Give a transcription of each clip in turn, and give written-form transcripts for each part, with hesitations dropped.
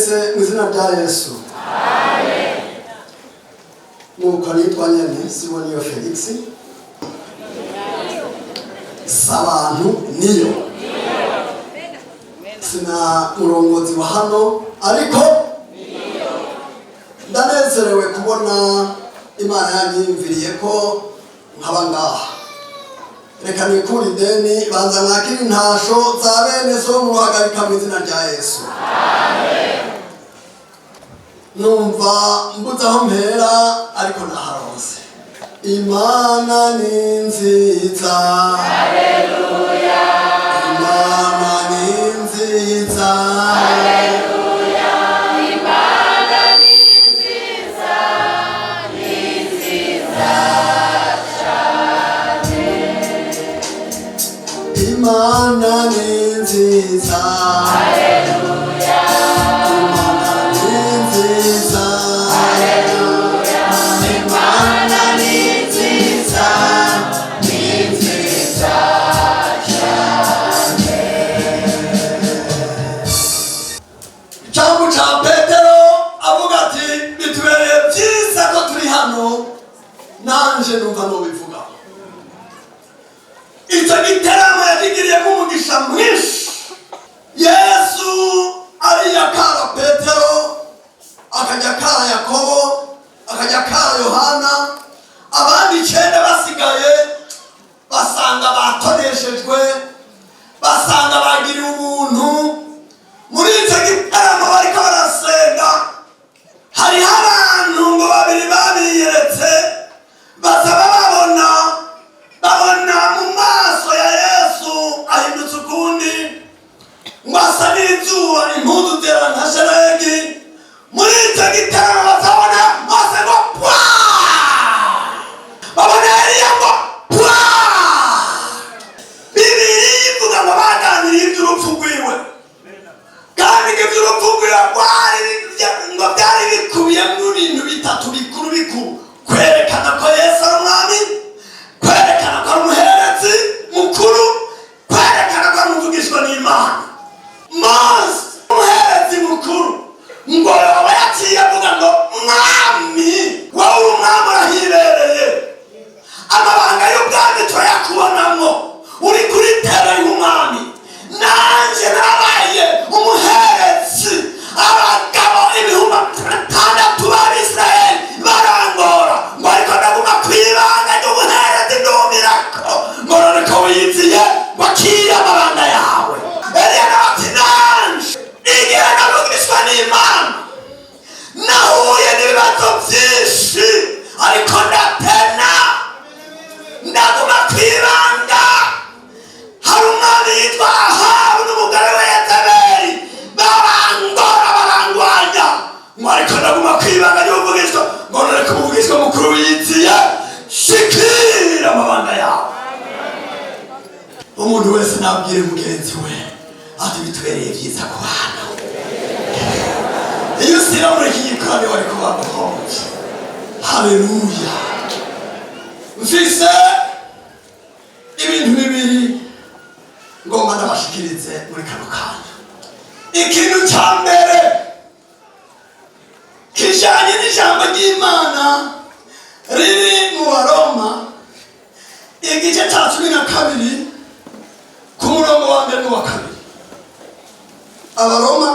mwese mu izina rya Yesu. Amen. Nuko nitwa nyene Simoniyo Felix. Sabantu niyo. Sina murongozi wa hano ariko ndanezerewe kubona Imana yanyimviriye ko nkaba ngaha. Reka nikuri deni banza mwakira intasho za bene so muhagarika mu izina rya Yesu. Amen. Numva mbuza aho mpera ariko naharonse. Imana ni nziza. Haleluya. Imana ni nziza. Haleluya. Imana ni nziza. Ni nziza cyane. Imana ni nziza. Haleluya. Imana ni nziza. Haleluya. Imana ni nziza. Ni nziza cyane. Ijambo ca Petero avuga ati bitubereye byiza ko turi hano, nanje numva nobivuga. Icyo giteramo yakigiriyemo umugisha mwinshi. Yesu ariyakara Petero, akajya kara Yakobo, akajya kara Yohana, abandi 9 basigaye basanga batoneshejwe, basanga bagiriye ubuntu. Muri icyo giteramo bariko barasenga, hariho abantu ngo babiri babiyeretse, basaba babona mu maso ya Yesu ahindutse ukundi, ngo asa n'izuba, impuzu zera nka shelegi. Muri icyo giteramo bazabona Mose ngo pwa, babona Eliya ngo pwa. Bibiliya ivuga ngo baganiriye iby'urupfu rwiwe, kandi iby'urupfu rwiwe ngo byari bikubiyemo ibintu bitatu bikuru: kwerekana ko Yesu ari umwami, kwerekana ko ari umuherezi mukuru, kwerekana ko ari umuvugishwa n'Imana. Mose umuherezi mukuru ngo yoba yaciye avuga ngo mwami, wowe umwami urahibereye, amabanga y'ubwami turayakubonamo, uri kuri tere y'umwami. Nanje narabaye umuherezi, abagabo 6,000 b'Abisirayeli barangora, ngo ariko ndaguma kwibanga ry'umuherezi ndumirako, ngo none ko wiyiziye wakira amabanga yawe. Eliya nawe ati nanje igihe navugishwa n'Imana nahuye n'ibibazo byinshi, ariko ndatena ndaguma kwibanga. Hari umwami yitwa Ahabu n'umugore we Yezebeli barangora barangwanya, ngo ariko ndaguma kwibanga ry'ubuvugishwa, ngo none ko umuvugishwa mukuru wiyiziye shikira amabanga yawe. Umuntu wese nabwire mugenzi we ati bitubereye byiza ku bana. Iyo usira muri iki gikorane wari kuba muhonje. Haleluya. Mfise ibintu bibiri ngomba ndabashikirize muri kano kanya. Ikintu cya mbere kijanye n'ijambo ry'Imana riri mu Baroma igice cya 12 ku murongo wa 1 n'uwa 2. Abaroma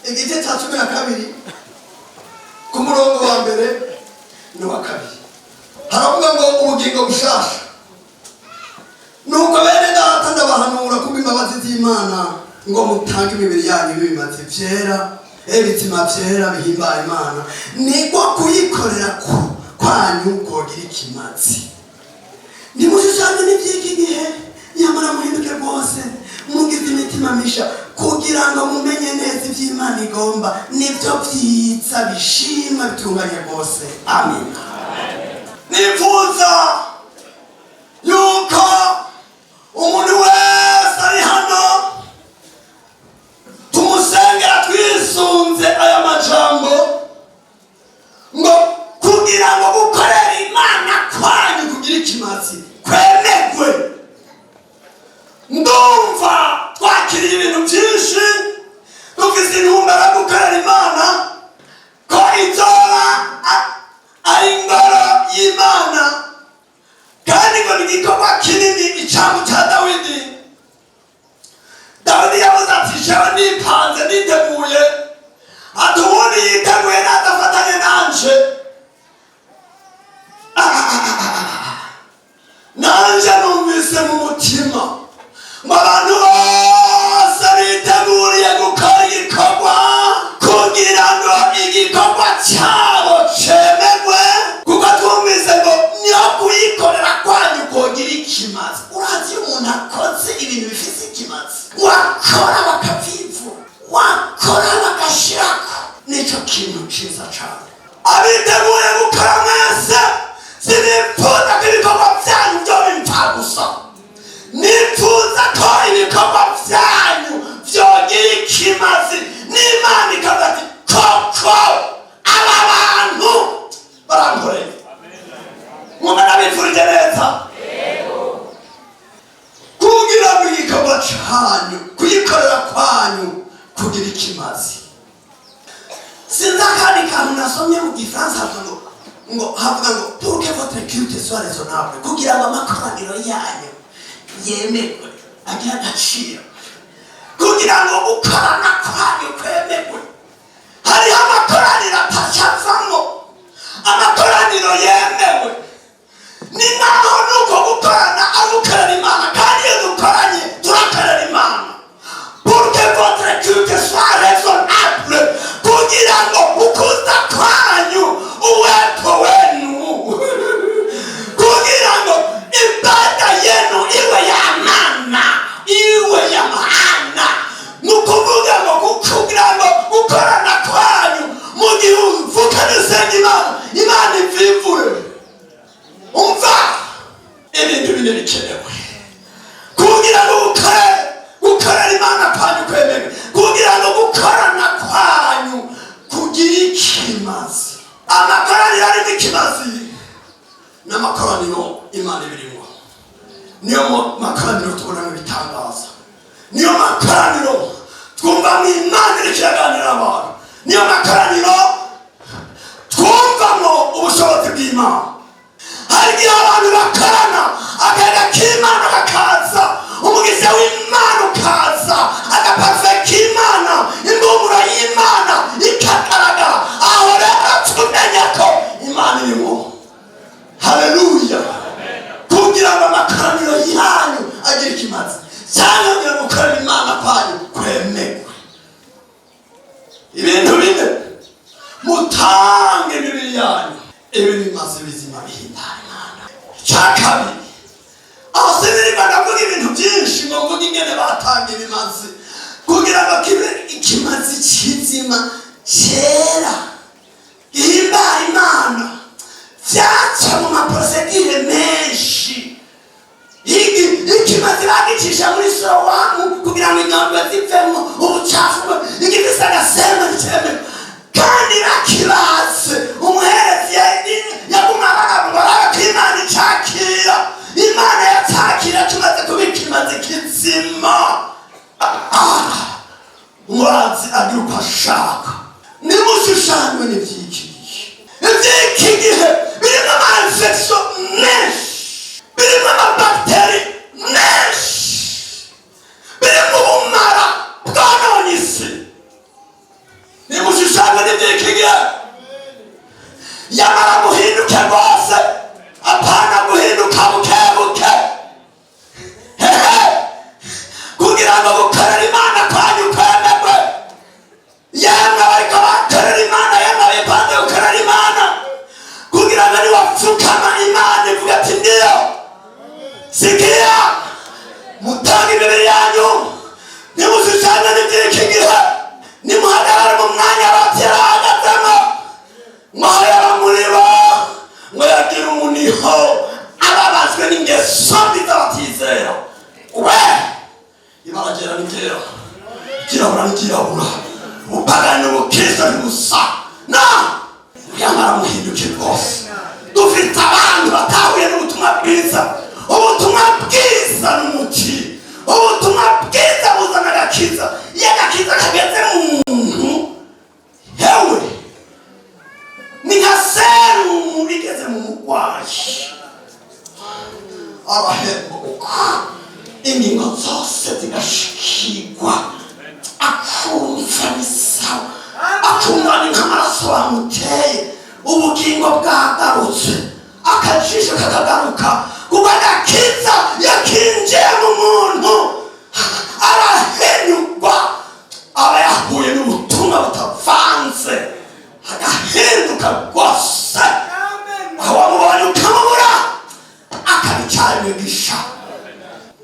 igice cya 12 ku murongo wa 1 n'uwa 2 haravuga ngo ubugingo bushasha. Nuko bene data ndabahanura kubw'imbabazi z'Imana ngo mutange imibiri yanyu bimaze vyera, ibitima vyera bihimbaye Imana, niko kuyikorera kwanyu kogira ikimazi. Nimushishanye n'ivy'iki gihe, nyamara muhinduke rwose, mugize imitima misha, kugira ngo mumenye neza ivy'Imana igomba, nivyo vyiza bishimwa bitunganye rwose. Amen. Nifuza yuko umuntu wese ari hano tumusengera twisunze aya majambo, ngo kugira ngo gukorera Imana kwanyu kugira ikimazi kwemegwe. Ndumva twakiriye ibintu byinshi, dufise ikintu cyiza cyane. Abiteguye gukora mwese sinifuza ko ibikorwa byanyu byo bipfa gusa, nifuza ko ibikorwa byanyu byogira ikimazi n'Imana ikavuga ati koko aba bantu barankoreye. Mwumva bifurije neza kugira ngo igikorwa cyanyu kuyikorera kwanyu kugira ikimazi. Sinzi akandi kantu nasomye mu gifaransa ngo havuga ngo pour que votre culte soit raisonnable, kugira ngo amakoraniro yanyu yemerwe agira agaciro, kugira ngo gukorana kwanyu kwemerwe. Hariho amakoraniro atacavamo, amakoraniro yemewe. Ni naho nuko gukorana agukorera Imana, kandi iyo dukoranye turakorera Imana. Pour que votre culte soit raisonnable, kugira ngo ukuza kwanyu uwepo wenu, kugira ngo ibada yenu iwe ya maana, iwe ya maana. Nukuvuga ngo kugira ngo gukorana kwanyu mu gihugu mvukanise Imana ivivure. Umva ibintu bine bikenewe kugira ngo gukorera Imana kwanyu kwemewe, kugira ngo gukorana kwanyu kugira ikimazi. Amakoraniro arimo ikimazi n'amakoraniro Imana ibirimo. Niyo makoraniro tubonamo ibitangaza, niyo makoraniro twumvamo Imana iri kiraganira abantu, niyo makoraniro twumvamo ubushobozi bw'Imana. Hari igihe abantu bakorana akayaga k'Imana kakaza, umugisha w'Imana ukaza, agaparufe k'Imana, imbumuro y'Imana ikagaragara. Aho rero tumenya ko Imana irimo. Haleluya. Kugira ngo amakoraniro yanyu agire ikimazi, cyangwa kugira ngo gukorera Imana kwanyu kwemerwe. Ibintu bine: mutange imibiri yanyu ibi bimaze bizima bihimbara Imana. Cya kabiri, aho sinirima ndavuga ibintu byinshi ngo mvuge ingene batanga ibimazi kugira ngo kibe ikimazi kizima cyera gihimbara Imana. Byaca mu maprosedire menshi. Ikimazi bagicisha muri Sorowamu kugira ngo inyondwe zivemo ubucafu, igifise agasema nticemewe, kandi bakibaze umuherezi yaguma baravuga ko Imana icakira. Imana yatakira kimaze kuba ikimazi kizima. Umurazi agira uko ashaka. Nimushushanywe n'ivy'iki gihe. Ivy'iki gihe birimo ama-infection menshi, birimo amabakiteri menshi, birimo ubumara bwononye isi. Nimushushanywe n'ivy'iki gihe. Yamara muhinduke rwose, apana guhinduka bukebuke. Kugira ngo gukorera Imana kwanyu kwemerwe. Yemwe bariko bakorera Imana, yemwe bipanze gukorera Imana, kugira ngo niwapfukama Imana ivuga ati ndiyo. Sikia, mutange imibiri yanyu. Nimushushanywe n'ivy'iki gihe. Nimuhagarare mu mwanya batera hagazemo. Mwahera muri bo ngo yagira umuniho, ababazwe n'ingeso mbi z'abatizera. We ibaragera n'igera, kirabura n'ikirabura, ubupagani n'ubukristo ntibusa. No, yamara muhinduke rwose. Dufite abantu batahuye n'ubutumwa bwiza. Ubutumwa bwiza n'umuti, ubutumwa bwiza buzana agakiza. Iyo agakiza kageze mu muntu, hewe ni nka serumu bigeze mu murwayi, arahembuka, ingingo zose zigashikirwa, akumva ni sawa, akumva ni nk'amaraso bamuteye, ubugingo bwagarutse, akajisho kakagaruka, kuko agakiza yakinjiye mu muntu arahenyurwa, aba yahuye n'ubutumwa butavanze, agahinduka rwose. Aho wamubonye ukamubura, akabicara imigisha.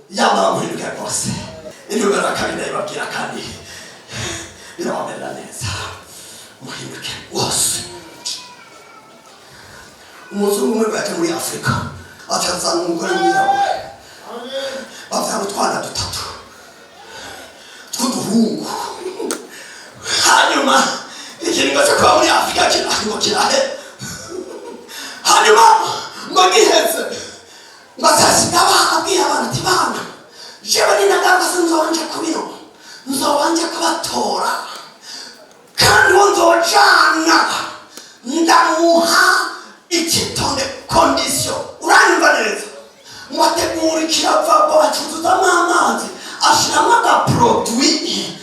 Yamara guhinduka rwose, intumero ya kabiri ndayibabwira kandi birabamerera neza. muhinduke wose. Umuzungu umwe baje muri Afrika acazana umugore mwirabura bavyara utwana dutatu tw'uduhungu. Hanyuma ikiringo cyo kuba muri Afrika kirahe. Hanyuma ngo giheze bazasiga ababwiye abantu ati bana jewe ninagaruka sinzobanje kubino nzobanje kubatora kandi wo nzojana ndamuha ikitonde kondisiyo. Uranyumva neza? Mwategura ikiravabo bacuzuzamo amazi ashiramo agaproduit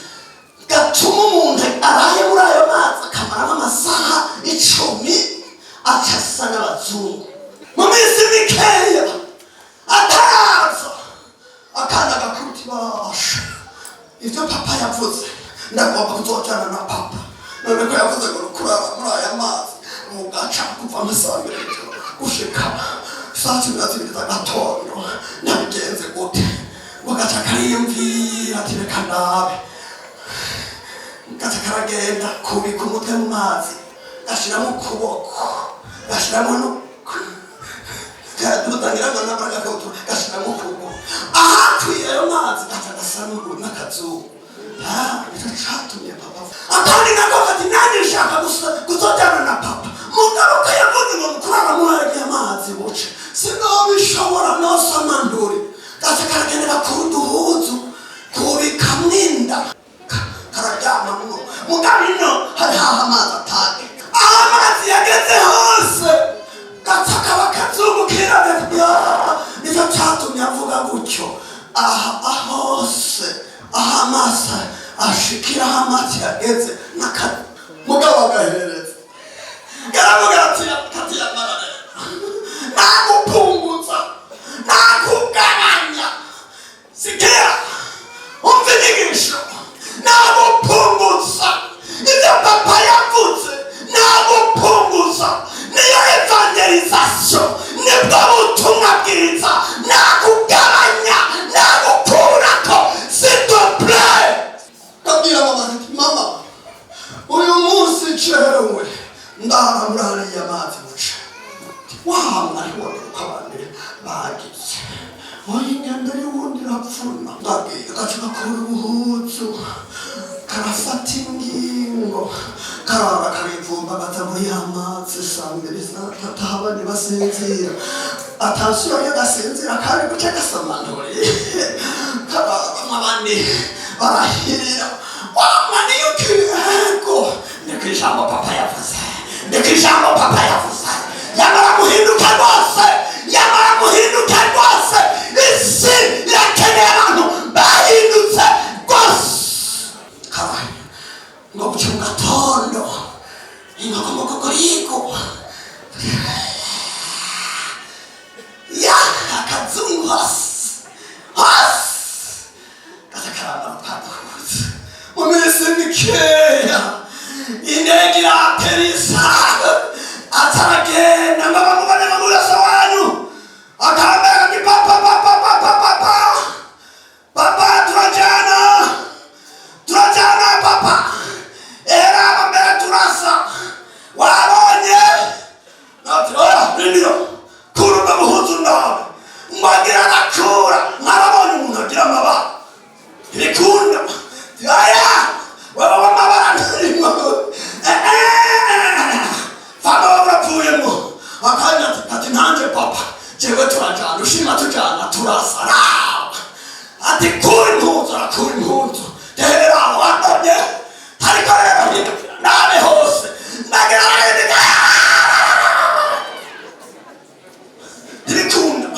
gatuma umuntu araye muri ayo mazi akamaramo amasaha 10 acasa n'abazungu. Mu minsi mikeya ataraza akana gakuti basha ivyo papa yavuze ndagomba kuzojana na papa. None ko yavuze ngo kurara muri aya mazi mugaca kuva amasaha 2 gushika saa 12 z'agatondo nabigenze gute? Mugaca kariyumvira ati reka nabe gaca karagenda kubika umutwe mu mazi gashiramo ukuboko gashiramo kadutangira ngo nabaga kautu gashiramo ukuboko ahatuye ayo mazi gaca gasa n'akazuba. Nicyo catumye papa akandi nako ati nani nshaka kuzojana na papa mugaruka yavuze ngo kurara muri ayo mazi buce sinobishobora nosamanduri. Gaca karagendera ku duhuzu kubika mwinda karajyana mugabino hari haha amazi atage. Aho amazi yageze hose gaca kaba kazungukira nicyo catumye avuga gutyo. Aha hose aha amazi ashikira aho amazi yageze mugabo agahereza garavuga ati yamarare nagupunguza nakugabanya sigira umva inyigisho nagupunguza ibyo papa yavuze nagupunguza niyo evangelization nibwo butumwa bwiza nakugabanya nagukurako s'il-te-plaît. Kabwira mama ati mama uyu munsi cerewe ndara muri hariya mazi buce wamara waruka abandi bagize oyinyanda y'ubundi rapfuna ndabwira gaca gakora ubuhuzu karafata ingingo karara karivumba gata muri amazi saa 2 abandi basinzira atansiyo y'agasinzira kari guca gasamanuriye karara abandi barahirira wamani y'ukirego niko ijambo papa yavuze niko ijambo papa yavuze yamara muhinduka rwose yamara muhinduka rwose isi irakeneye abantu bahindutse rwose. Kabaye ngo buce mu gatondo inkoko mu kokoriko ya akazungu hose gaca karambara twaduhuza. Mu minsi mikeya indege iraterisa ataragenda ngo bamubone bamurasa wanyu akambera ati papa turajana papa era bambera turasa wabonye nati oya nindiro kuruma buhuzu nawe mwagira nakura mwarabonye umuntu agira amabara ibikunda aya waba wamabara ntarimo fama wapuyemo akanya ati nanje papa jewe turajana ushima tujana turasara ati kuri impunzu tehera wandonye ariko rero nabe hose nagerageza ibikunda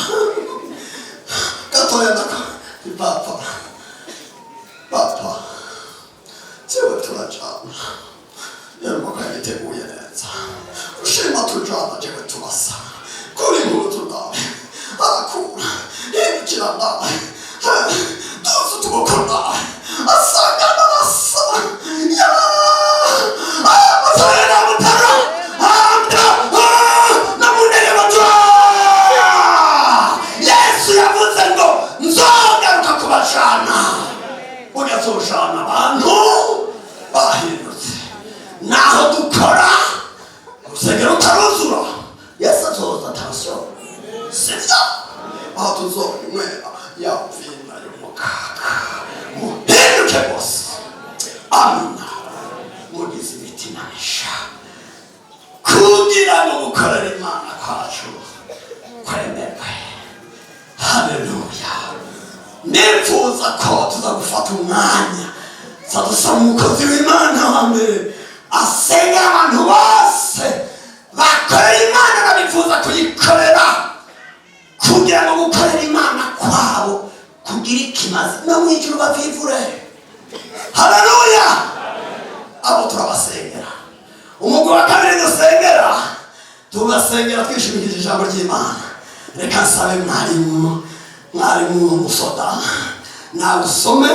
gatoya naka papa jewe turajana yego kayiteguye neza ushima tujana jewe turasa kuri impunzu nawe arakura yibukira nawe tuzi tugukora asangana nasa amasaya namutara namunere batua Yesu yavuze ngo nzogaruka kubajana ugazojana abantu bahindutse naho mugize imitima misha kugira ngo gukorera Imana kwacu kwemerwe. Haleluya. Nifuza ko tuza gufata umwanya dusaba umukozi w'Imana wa mbere asenga abantu bose bakorera Imana babifuza kuyikorera, kugira ngo gukorera Imana kwabo kugira ikimazi no mu ijuru bavivure. Haleluya. Abo turabasengera. Umugwi wa kabiri dusengera, tubasengera twishimikije ijambo ry'Imana. Reka nsabe mwarimu musoda nagusome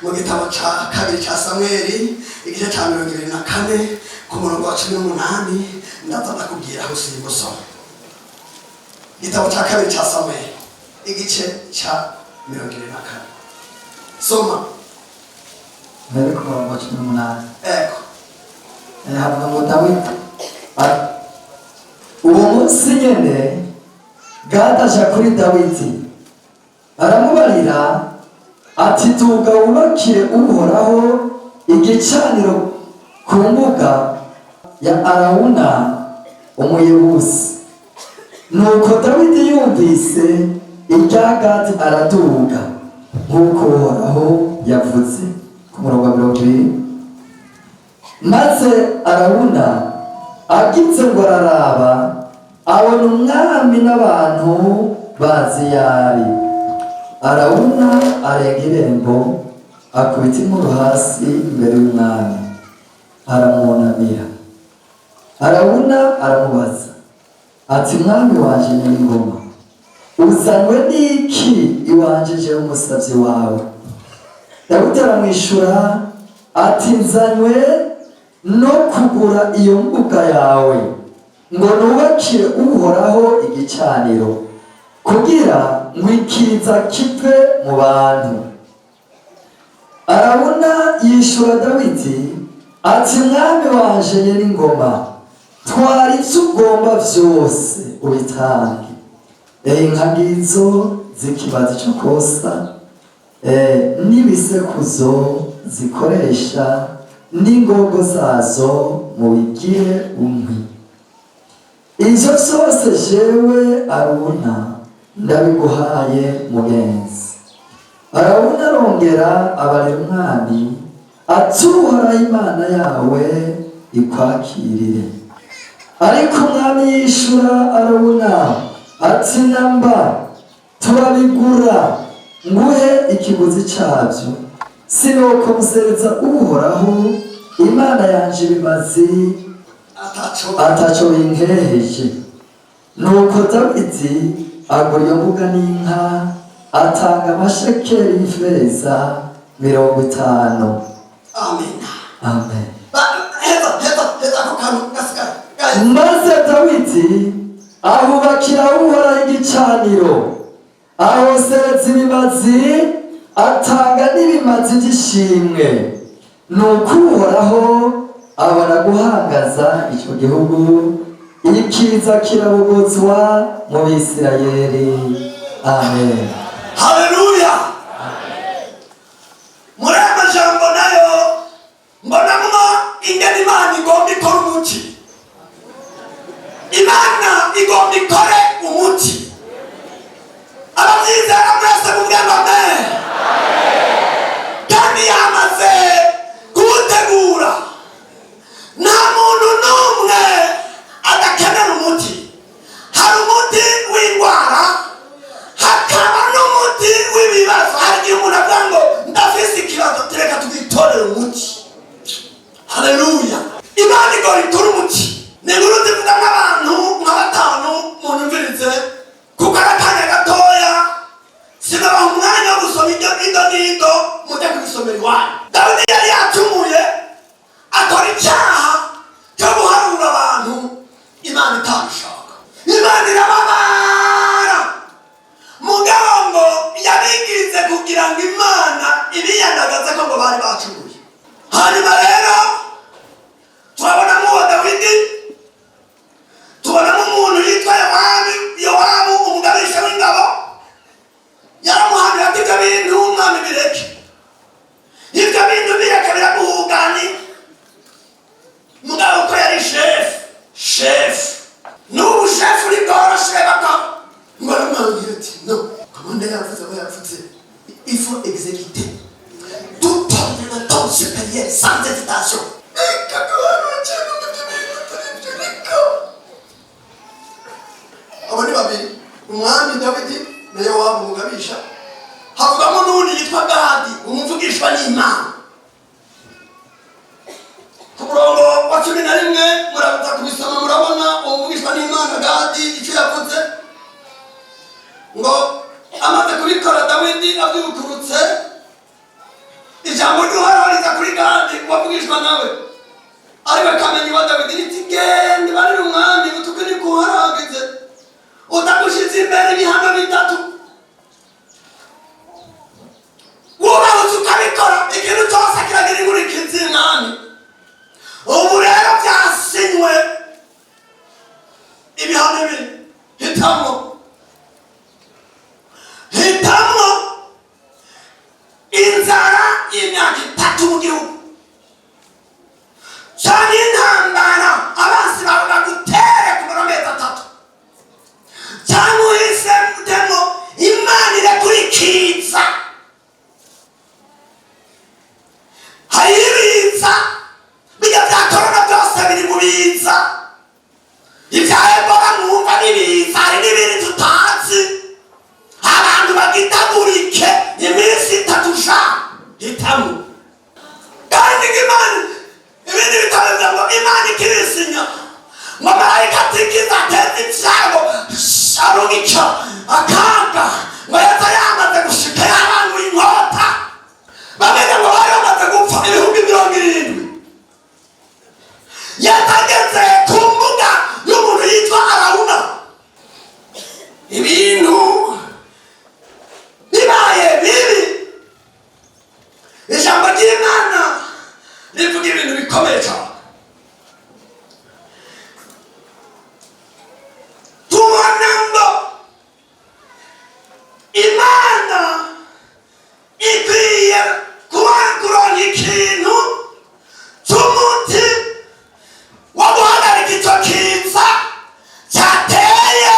mu gitabo cya kabiri cya Samweli igice cya 24 ku murongo wa 18. ndaza ndakubwira aho usiri gusoma igitabo cya kabiri cya Samweli igice cya 24. Soma. Mbere ku murongo wa 18. Eko. Havuga ngo Dawidi uwo munsi nyene Gadi aja kuri Dawidi aramubarira ati tuga wubakire Uhoraho igicaniro ku mbuga ya Arawuna umuyebuzi. Nuko Dawidi yumvise irya Gadi araduga nk'uko Uhoraho yavuze. Ku murongo wa 20. Maze Arawuna agize ngo araraba abona umwami n'abantu bazi yari. Arawuna arenga irembo akubita inkuru hasi imbere y'umwami aramwunamira. Arawuna aramubaza ati mwami wanje nyir'ingoma, uzanywe n'iki iwanje jewe umusavyi wawe? Dawidi aramwishura ati nzanywe no kugura iyo mbuga yawe ngo nubakire Uhoraho igicaniro kugira ngo ikiza kive mu bantu. Arawuna yishura Dawidi ati mwami wanje nyir'ingoma, twara ivyo ugomba vyose ubitange. Inka ngizo z'ikibazi co kosa, n'ibisekuzo zikoresha n'ingogo zazo mubigire umwe. Ivyo vyose jewe Arawuna ndabiguhaye mugenzi. Arawuna arongera abarira umwami ati Uhoraho Imana yawe ikwakirire. Ariko umwami yishura Arawuna ati namba turabigura nguhe ikiguzi cyabyo, sinokomusereza Uhoraho Imana yanje ibimazi ataco binkereheje. Nuko Dawidi agura iyo mbuga n'inka atanga amashekeri y'ifeza 50. Amen. Amen. Heza. Maze Dawidi ahubakira Uhoraho igicaniro, ahosereza ibimazi, atanga n'ibimazi by'ishimwe. Nuko Uhoraho abona guhangaza icyo gihugu, ikiza kirabogozwa mu Bisirayeli. Amen. Haleluya. Muri aya majambo nayo mbonamwo ingene Imana igomba ikora umuti. Imana igomba ikore umuti. Abavyizera mwese muvuge amen. Kandi yamaze kuwutegura. Nta muntu n'umwe adakenera umuti. Hari umuti w'indwara, hakaba n'umuti w'ibibazo. Hari igihe umuntu avuga ngo ndafise ikibazo, tureka tugitorere umuti. Haleluya. Imana igomba ikora umuti. Ni inkuru zivuga nk'abantu nka 5 munyumvirize, kuko ari akanya gatoya 11 muraza kubisoma murabona umuvugishwa n'Imana Gadi icyo yavuze ngo amaze kubikora Dawidi abyukurutse ijambo ry'Uhoraho riza kuri Gadi wavugishwa nawe ariwe kamenyi wa Dawidi riti genda barira umwami utuke ni kuharagize utagushize imbere ibihano bitatu wubahuze ukabikora ikintu cyose kiragira inkurikizi mwami ubu rero byasinywe ibihano bibiri hitamo inzara y'imyaka 3 mu gihugu cyane intambara abansi bawe bagutere ku birometero 3 cyangwa uhisemo Imana irakurikiza hayiriza bijya bya korona byose biri mu biza ibya Ebola mwumva n'ibiza hari n'ibindi tutazi abantu bagitagurike iminsi 3 sha hitamo kandi Imana ibindi bitavuga ngo Imana ikirisinya ngo marayika atikiza ateze ibyago arungika akaga ngo yata yamaze gushika y'abantu inkota bamenya ngo bari bamaze gupfa 70,000 yatageze ku mbuga y'umuntu yitwa Arawuna ibintu bibaye bibi ijambo ry'Imana rivuga ibintu bikomeye cyane tubona ngo Imana ikwiye kuronka ikintu cy'umuti wo guhagarika icyo kiza cyateye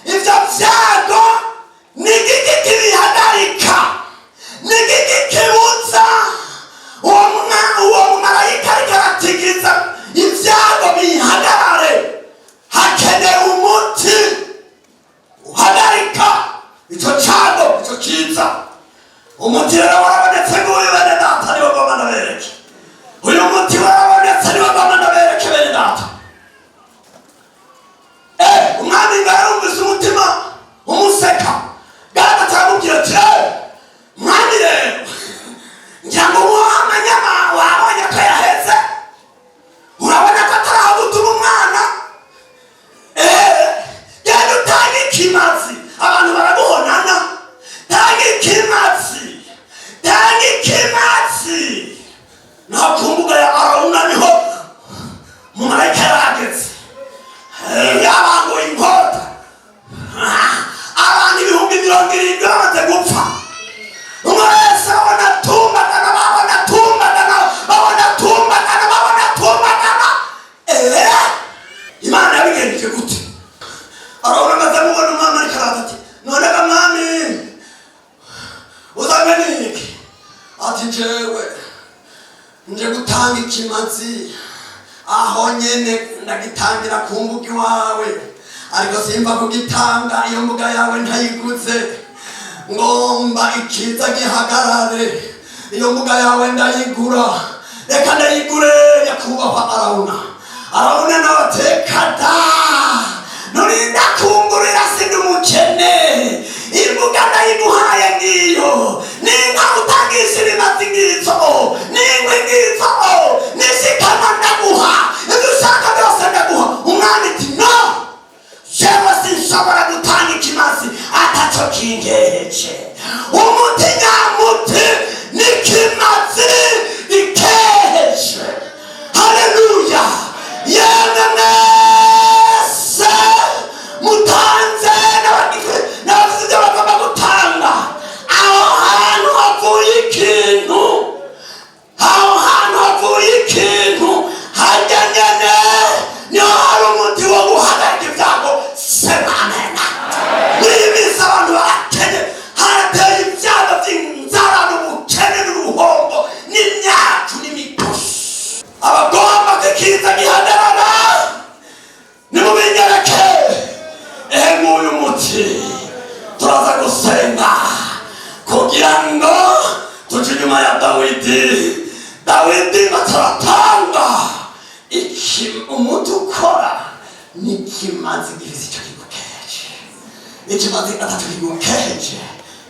ibyo byago n'igiti kibihagarika n'igiti kibuza uwo mumarayika ariko aratigiza ibyago bihagarare hakenewe umuti uhagarika icyo cyago icyo kiza umuti rero warabonetse nguyu bene data niwo ngoma ndabereke uyu muti warabonetse niwo ngoma ndabereke bene data umwami ngo yarumvise umutima umuseka Gadi atamubwira ati mwami rero ngira ngo amanyama wabonye ko yaheze urabona ko ataraho gutuma umwana genda utange ikimazi abantu baraguhonana tange ikimazi naho ku mbuga ya Arawuna niho mumarayika yarageze yabanguye inkota abantu 70,000 bamaze gupfa umwe wese babona tumbagana Imana yabigenjeje gute Arawuna amaze mubona umwami ariko araza ati none ga mwami uzanywe n'iki ati jewe nje gutanga ikimazi aho nyene ndagitangira ku mbuga iwawe ariko simba kugitanga iyo mbuga yawe ntayiguze ngomba ikiza gihagarare iyo mbuga yawe ndayigura reka ndayigure nyakubahwa Arawuna nawe atekada nurinda kungurira sindi umukene imbuga ndayiguhaye ngiyo ninka utagisha ibimazi ngizo ningwe ngizo nishikama ndaguha ibyo ushaka byose ndaguha umwami ati no jewe sinshobora gutanga ikimazi ataco kingereje umuti nyamuti n'ikimazi ikeheje haleluya yemwe mwese mutanze n'abagize ibyo bagomba gutanga aho hantu havuye ikintu hajya nyene niho hari umuti wo guhagarika ibyago sema amena muri iyi minsi abantu barakene umuntu ukora n'ikimaze igihe icyo kigukeje, ikimaze gatatu kigukeje,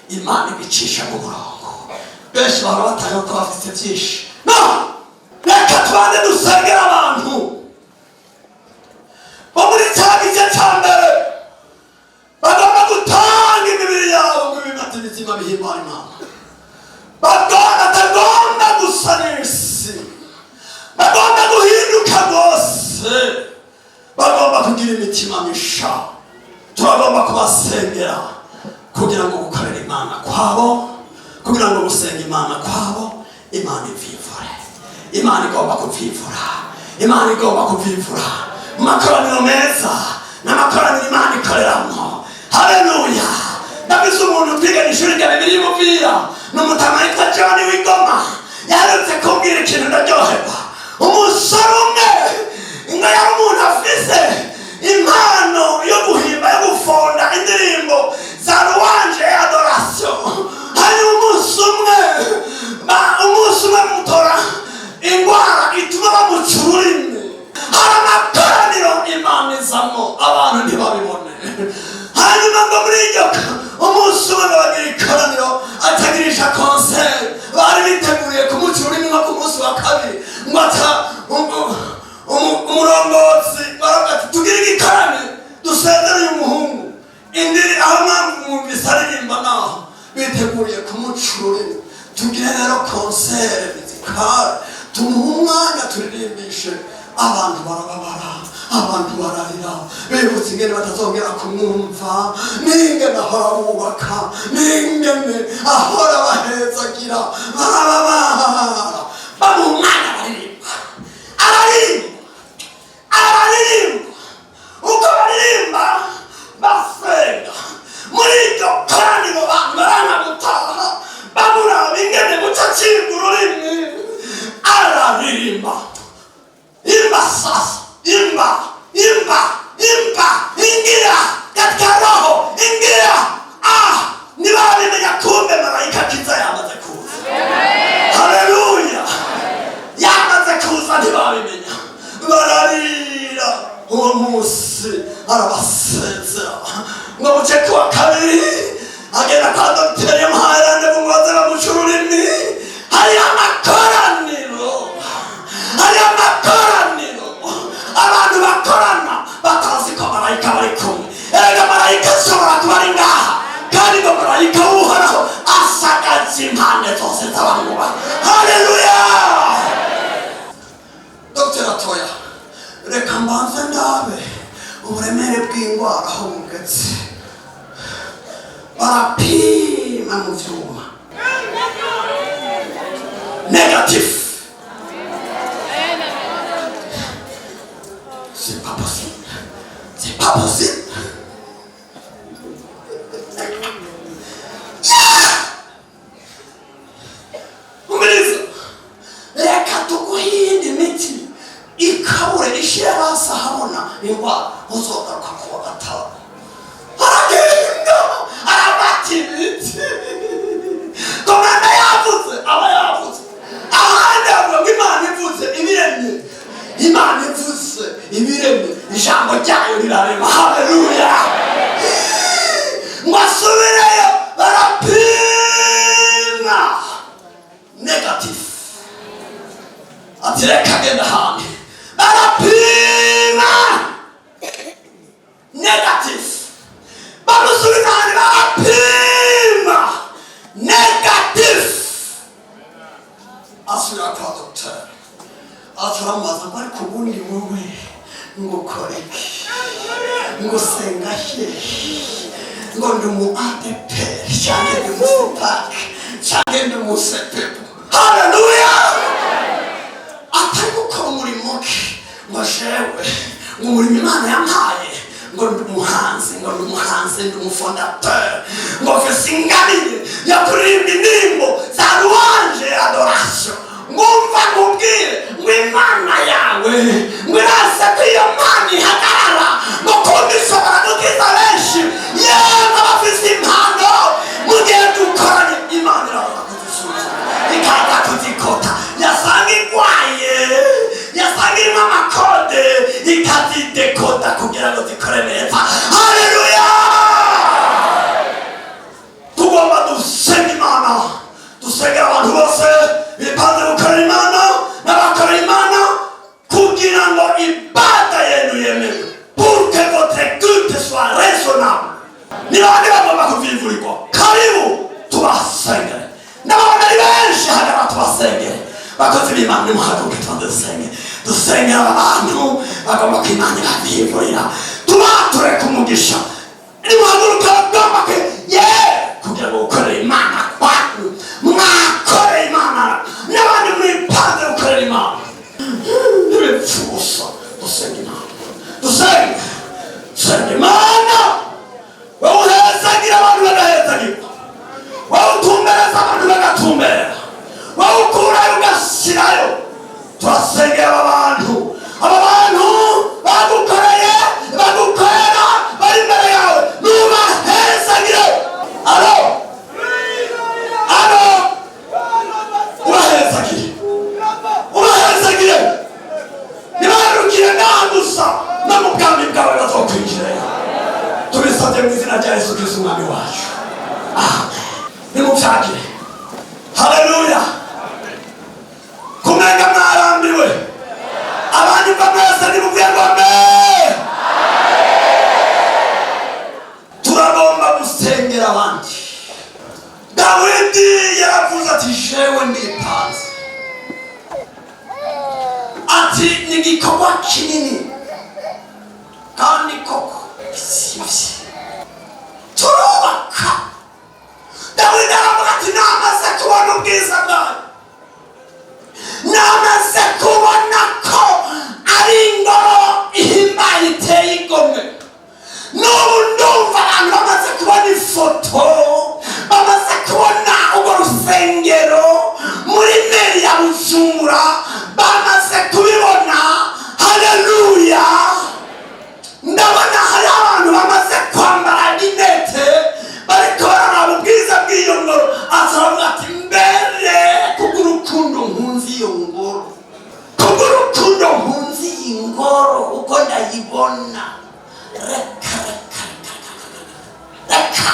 Imana ibicisha mu murongo. Benshi bahora batanga ko bafite byinshi. No, reka tubane dusengera abantu bo muri cya gice cya mbere bagomba gutanga imibiri yabo ngo bimate imitima bihimbara Imana. Batagomba gusa n'isi, bagomba guhinduka rwose, bagomba kugira imitima misha. Turagomba kubasengera kugira ngo gukorera Imana kwabo, kugira ngo gusenga Imana kwabo, Imana ivivure. Imana igomba kuvivura, Imana igomba kuvivura mu makoraniro meza n'amakoraniro Imana ikoreramo. Haleluya! Ndabizi umuntu twiga ishuri rya Bibiliya y'umupira n'umutama yitwa John Wigoma yarutse kumbwira ikintu ndaryoherwa. Umusore umwe inga yari umuntu afise impano yo guhimba, yo gufonda indirimbo za louange et adoration. Hanyuma umunsi umwe mutora ingwara ituma bamuca ururimi. Hari amakoraniro Imana izamo abantu ntibabibone. Hanyuma ngo muri iryo umunsi umwe bagira ikoraniro atagirisha konseri, bari biteguriye kumuca ururimi nko ku munsi wa kabiri, ngo umurongozi baravuga ati tugire igikoraniro dusezereye umuhungu indiri aho mwumvise aririmba naho biteguriye kumuca ururimi. Tugire rero konseri mizikale, tumuhe umwanya turirimbishe. Abantu barababara, abantu bararira, bibutse ingene batazongera kumwumva, n'ingene ahora bubaka, n'ingene ahora bahezagira, barababara. Bamuha umwanya araririmba, uko baririmba basenga. Muri iryo koraniro abantu baranga gutaha, bamuraba ingene muca acibwa ururimi, araririmba. Imba sasa, imba, ingira katika roho, ingira. Nibabimenya kumbe malaika kiza yamaze kuza. Haleluya! Yamaze kuza ntibabimenya. Bararira uwo munsi arabasezera ngo buce kuwa kabiri agenda kwa dogiteri yamuhaye ngo baze bamuca ururimi. Hari amakoraniro abantu bakorana batazi ko marayika bari kumwe. Erega marayika ashobora kuba ari ngaha, kandi ngo marayika w'Uhoraho asagaje impande zose z'abantu. Haleluya! Dr. Atoya, reka mbanze ndabe uburemere bw'indwara aho bugeze. Barapima mu vyuma negatif. C'est pas possible. C'est pas possible. Umiriza, reka tuguhinde imiti ikabure ishira hasi ahabona indwara uzogaruka kuwa gatanu. Aragenda arabata imiti. Komanda yavuze, aba yavuze. Ahandi avuga ngo Imana ivuze ibiremye. Imana ivuze ibiremye, ijambo ryayo rirarema. Haleluya! Mwasubireyo barapima negatif. Ati reka genda handi barapima negatif. Bamusubiza handi barapima negatif. Asubira kwa dogiteri ataramubaza ngo ariko ubundi wowe ngo koreke ngo senga he ngo ndi mu ADPR cyangwa ndi mu SPAC cyangwa ndi mu SPEPU. Haleluya! Atari gukora umurimo ke ngo jewe ngo umurimo Imana yampaye ngo ndi umuhanzi, ngo ndi umuhanzi, ndi umufondateur, ngo mfise ingabire yo kuririmba indirimbo za louange et adoration. Ngumva ngubwire ngo Imana yawe ngo irase ko iyo Mana ihagarara ngo kumva ishobora gukiza benshi. Yewe abafise impano mugihe dukoranye Imana iraza kuzisubiza ikaza kuzikota. Yasanga igwaye, yasanga irimo amakode, nimuhaguruke dusenge dusengera abantu bagomba kwimanira bivurira tubature ku mugisha nimuhaguruke bagomba kugira ngo ukorere Imana kwacu mwakoreye Imana n'abandi mwipanze gukorera Imana n'ibipfusa dusenge Imana dusenge Imana wowe uhezagira abantu bagahezagirwa wowe utumbereza abantu bagatumberera wowe ukurayo ugashyirayo turasengera aba bantu bagukoreye bagukorera bari imbere yawe nubahezagire ubahezagire ntibarukire naha gusa no mu bwami bwawe bazokwinjirayo tubisabye mu izina rya Yesu Kristo umwami wacu nimubyagire haleluya kumenga mwarambiwe abandi mva mwese nimubwiye ngo amen turagomba gusengera abandi Dawidi yaravuze ati jewe nditanze ati ni igikorwa kinini kandi koko sibye turubaka Dawidi aravuga ati namaze kubona ubwiza bwawe namaze kubona ko ari ingoro ihimbaye iteye igomwe n'ubu ndumva abantu bamaze kubona ifoto bamaze kubona urwo rusengero muri meri ya Bujumbura bamaze kubibona haleluya ndabona hari abantu bamaze kwambara rinete bariko bararaba ubwiza bw'iyo ngoro azaravuga ati mbere kubw'urukundo nkunzi iyo ngoro kubw'urukundo nkunzi iyi ngoro uko ndayibona reka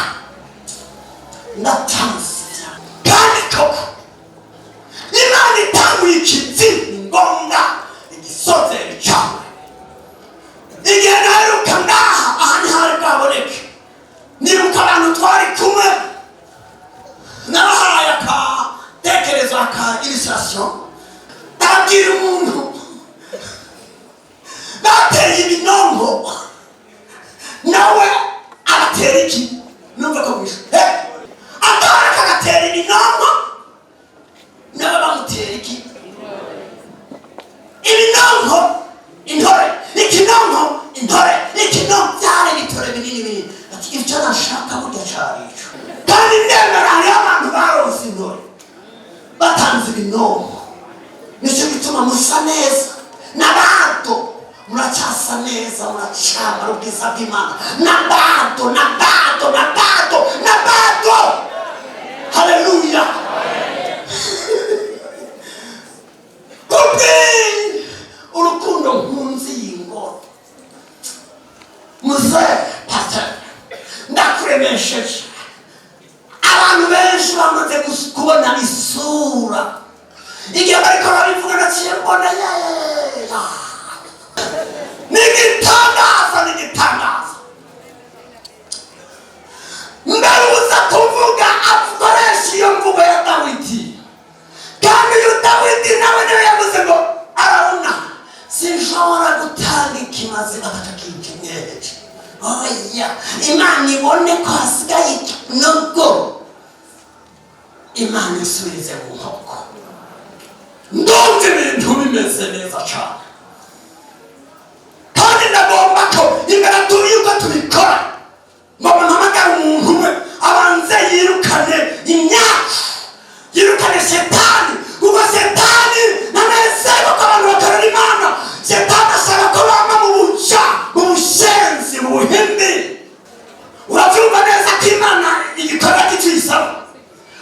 ndatanze kandi koko Imana itanguye ikivi ngombwa igisozero cyawe igihe naheruka ngaha aha ntihari bwaboneke nibuka abantu twari kumwe nabahaye akatekerezo aka illustration ndabwira umuntu bateye ibinonko nawe agatera iki numva ko mwisho atara kagatera ibinonko nawe bamutera iki ibinonko intore ikinonko intore ikinonko byari bitore binini ati icyo nashaka burya cyari ico kandi ndemera hariho abantu baronse intore batanze ibinonko nicyo gituma musa neza n'abato muracyasa neza muracambara ubwiza bw'Imana n'abato haleluya kubwi urukundo nkunzi y'ingoro muze pastor ndakuremesheje abantu benshi bamaze kubona isura igihe bariko barivuga naciye mbona nigitangaza ndaruza kuvuga akoresha iyo mvugo ya Dawidi kandi uyu Dawidi nawe niwe yavuze ngo arabona sinshobora gutanga ikimazi batakikenyeje oya Imana ibone ko hasigaye nubwo Imana isubirize mu nkoko ndumva ibintu bimeze neza cyane kandi ndagomba ko imbere yuko tubikora ngomba mpamagara umuntu umwe abanze yirukane setani kuko setani nanezerwa ko abantu bakorera Imana setani ashaka ko bama mu bushenzi mu buhimbi urabyumva neza ko Imana igikorwa kiciyisaba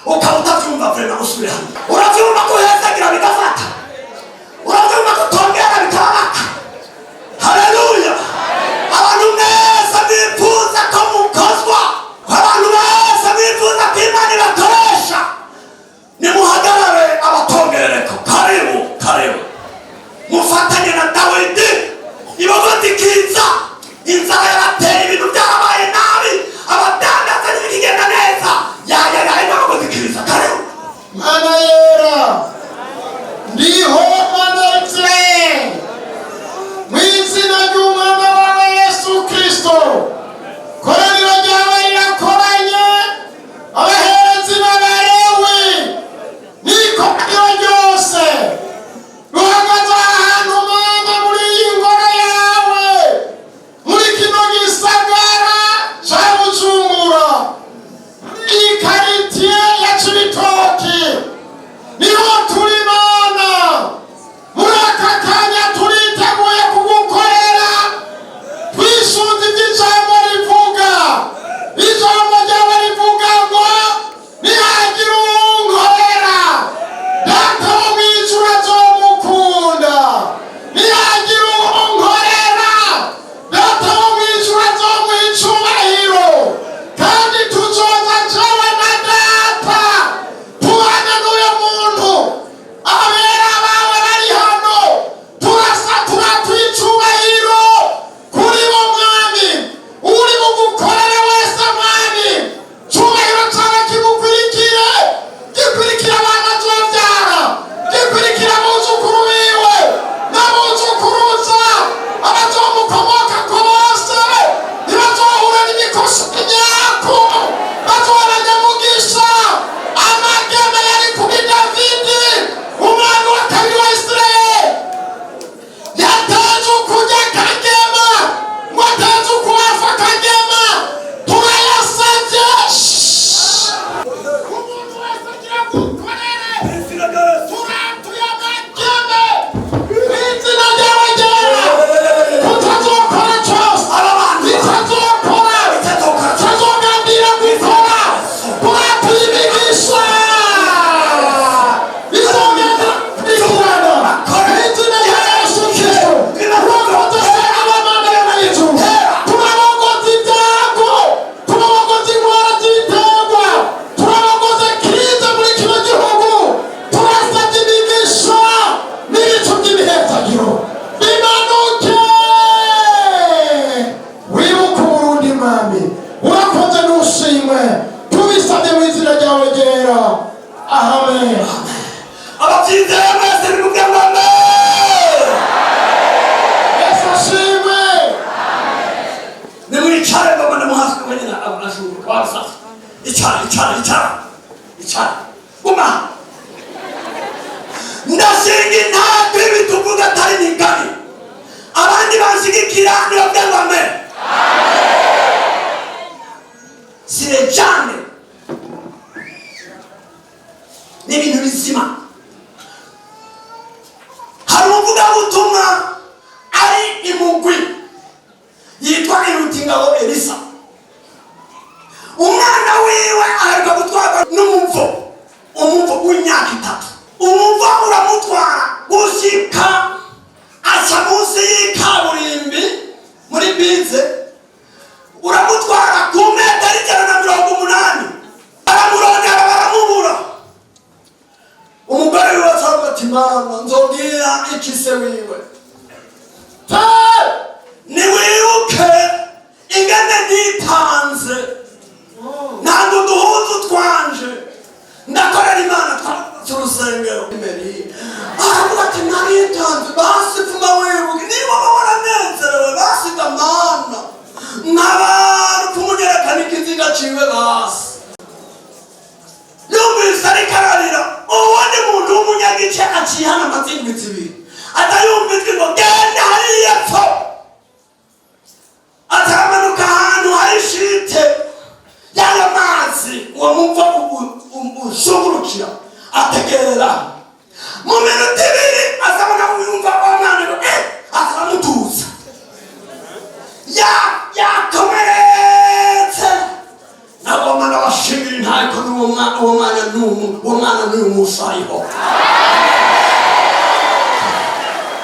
ukaba utabyumva vrema usubire hano urabyumva ko uhezagira bigafata urabyumva ko utongera sasa. Icara. Uma. Ndashinga intabwe bituvuga atari n'ingari. Abandi banshigikira nibabwira ngo amen. Sirejane. Ni ibintu bizima. Hari umuvugabutumwa ari imugwi yitwa Irutingabo Elisa. Umwana wiwe aheruka gutwarwa umumvo w'imyaka 3. Umumvo uramutwara gushika aca munsi y'ikaburimbi muri bize, uramutwara ku metero 180. Baramurondera baramubura. Umugore wiwe acavuga ati mama nzobwira iki se wiwe, niwibuke ingene nitanze ntabwo duhuza twanje ndakorera Imana twatse urusengero imbere. Aravuga ati naritanze basi pfuma wibuke niba waranezerewe basi damana n'abantu kumugerekana ikiziga ciwe basi. Yumvise ariko ararira, uwundi muntu w'umunyagice acihana amazingwi 2 atayumvise ngo genda hariya pfo. Atamanuka ahantu hari shite y'ayo mazi uwo mumva ushugurukira ategerera. Mu minota 2 asabona kuyumva umwana ngo akamutuza yakomeretse. Nagomba ndabashimira intako n'uwo mwana n'uyu musariho.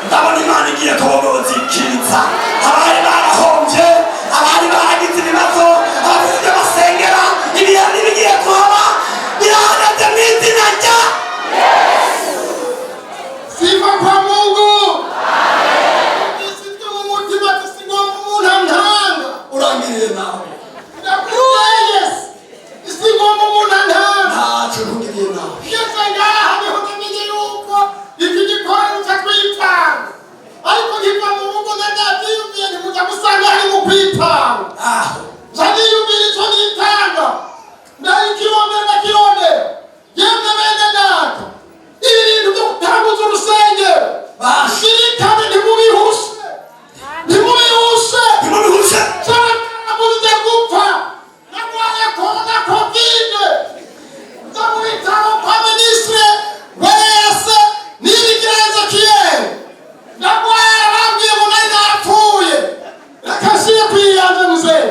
Ndabona Imana igiye kubagozikiriza abari barahomvye, abari baragize ibibazo, abafite basengera ibihano bigiye kuhaba birahagaze mu izina rya Yesu. Sifa kwa Mungu. Nisite mu mutima tusigomba umuntu antanga. Urangiriye nawe. Ndakuye Yesu. Isigomba umuntu antanga. Ntacyo ntugiriye nawe. Yese ngaha niho namenye yuko iki gikorwa cyatwitanga. Ariko nkiva mu rugo ndabyiyumviye ntimuja gusanga hari mu kwitanga. Zaniyumvira icyo nitanga. Ndayikirondera ndakirondera. Yemwe bene data. Ibintu byo gutanguza urusengero. Bashirikane ntimubihushe. Cyane muze gupfa. Nagwaye korona covid. Nzamuhitamo kwa minisitiri wese n'irigereza kiyeri. Nagwaye bambwiye ngo nari napfuye. Nakashiye kwiyanje muzee.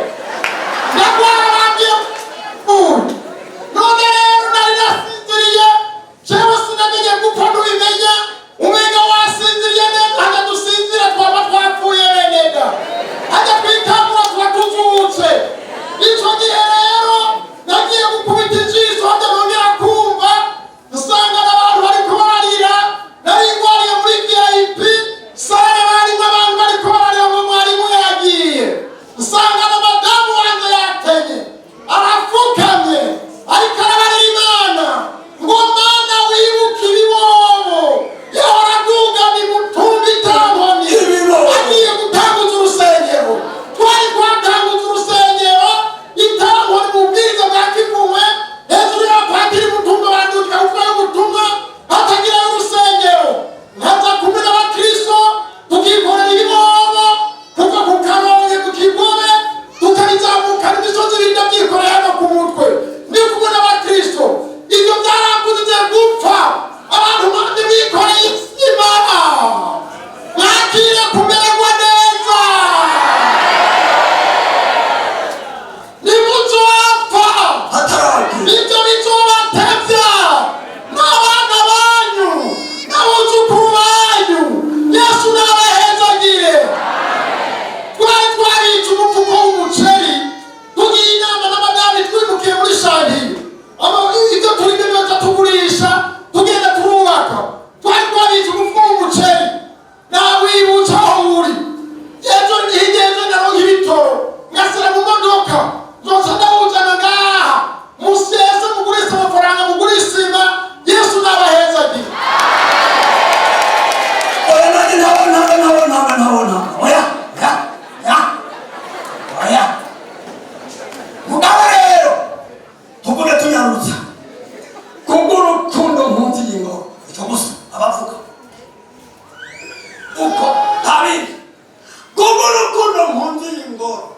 kumbura mpunzi y'ingoro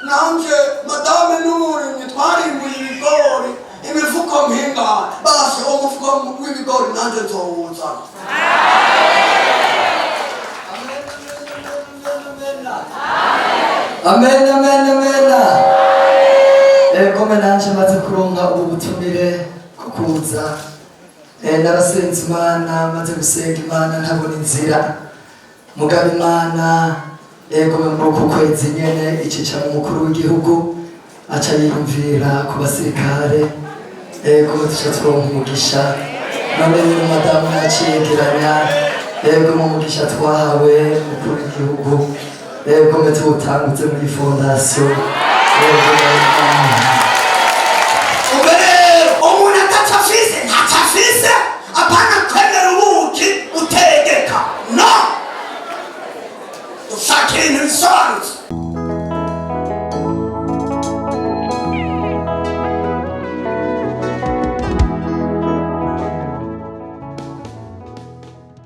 nanje madame n'umurimyi twarimbuye ibigori imifuko nk'ingana basi umufuko w'ibigori nanje nzowuzana. amen amen amen. Kome nanje maze kuronka ubu butumire kukuza narasenze Imana maze gusenga Imana ntabona inzira mugaba Imana kome muri uku kwezi nyene icicaro umukuru w'igihugu aca yiyumvira ku basirikare kome tuca turonka umugisha none rero madamu naciyegeranya mu mugisha twahawe umukuru w'igihugu kome tuwutangutse muri fondasiyo. umuntu atacafise ntacafise apana kwemera ubuki utegeka no dushaka ibintu bisobanutse.